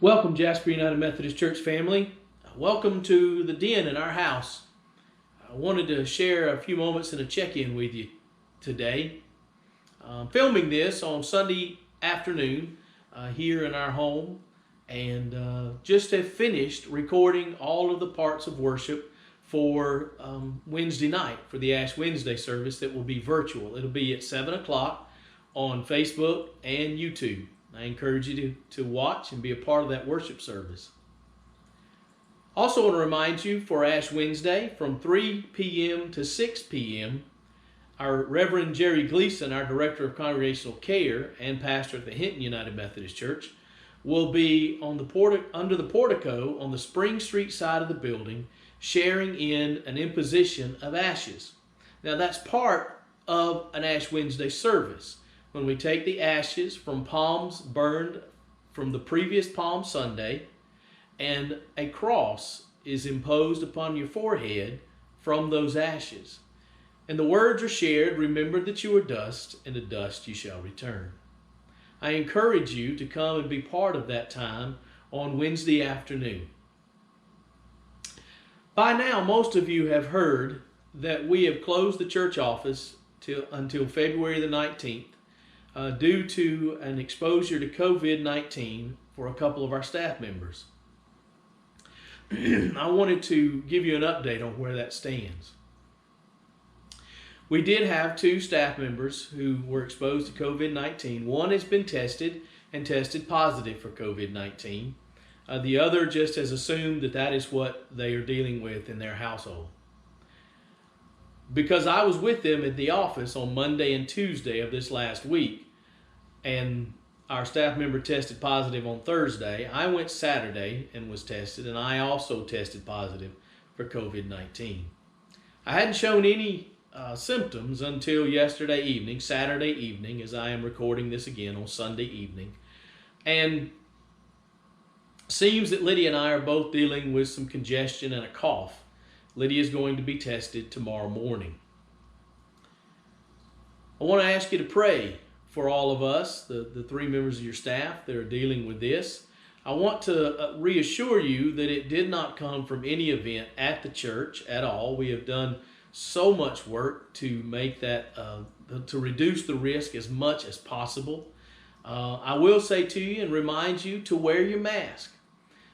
Welcome, Jasper United Methodist Church family. Welcome to the den in our house. I wanted to share a few moments and a check-in with you today. I'm filming this on Sunday afternoon here in our home, and just have finished recording all of the parts of worship for Wednesday night, for the Ash Wednesday service that will be virtual. It'll be at 7 o'clock on Facebook and YouTube. I encourage you to watch and be a part of that worship service. Also want to remind you, for Ash Wednesday from 3 p.m. to 6 p.m., our Reverend Jerry Gleason, our Director of Congregational Care and pastor at the Hinton United Methodist Church, will be on the under the portico on the Spring Street side of the building, sharing in an imposition of ashes. Now that's part of an Ash Wednesday service, when we take the ashes from palms burned from the previous Palm Sunday, and a cross is imposed upon your forehead from those ashes. And the words are shared, "Remember that you are dust, and to dust you shall return." I encourage you to come and be part of that time on Wednesday afternoon. By now, most of you have heard that we have closed the church office until February the 19th. Due to an exposure to COVID-19 for a couple of our staff members. I wanted to give you an update on where that stands. We did have 2 staff members who were exposed to COVID-19. One has been tested and tested positive for COVID-19. The other just has assumed that that is what they are dealing with in their household. Because I was with them at the office on Monday and Tuesday of this last week, and our staff member tested positive on Thursday, I went Saturday and was tested, and I also tested positive for COVID-19. I hadn't shown any symptoms until yesterday evening, Saturday evening, as I am recording this again on Sunday evening. And seems that Lydia and I are both dealing with some congestion and a cough. Lydia is going to be tested tomorrow morning. I want to ask you to pray for all of us, the 3 members of your staff that are dealing with this. I want to reassure you that it did not come from any event at the church at all. We have done so much work to make that, to reduce the risk as much as possible. I will say to you and remind you to wear your mask,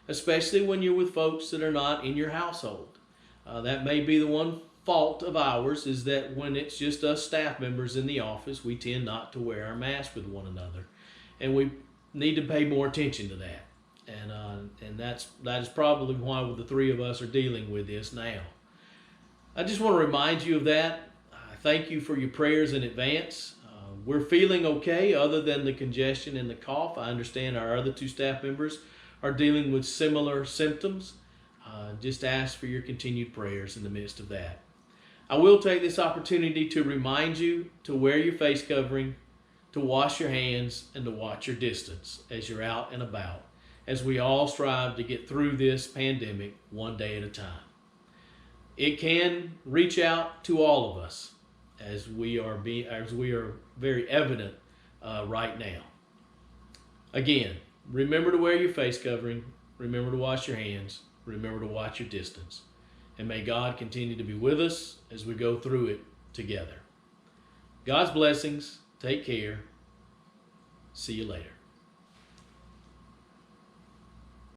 especially when you're with folks that are not in your household. That may be the one fault of ours, is that when it's just us staff members in the office, we tend not to wear our mask with one another, and we need to pay more attention to that. And that is probably why the 3 of us are dealing with this now. I just want to remind you of that. Thank you for your prayers in advance. We're feeling okay, other than the congestion and the cough. I understand our other 2 staff members are dealing with similar symptoms. Just ask for your continued prayers in the midst of that. I will take this opportunity to remind you to wear your face covering, to wash your hands, and to watch your distance as you're out and about, as we all strive to get through this pandemic one day at a time. It can reach out to all of us, as we are very evident right now. Again, remember to wear your face covering, remember to wash your hands, remember to watch your distance. And may God continue to be with us as we go through it together. God's blessings. Take care. See you later.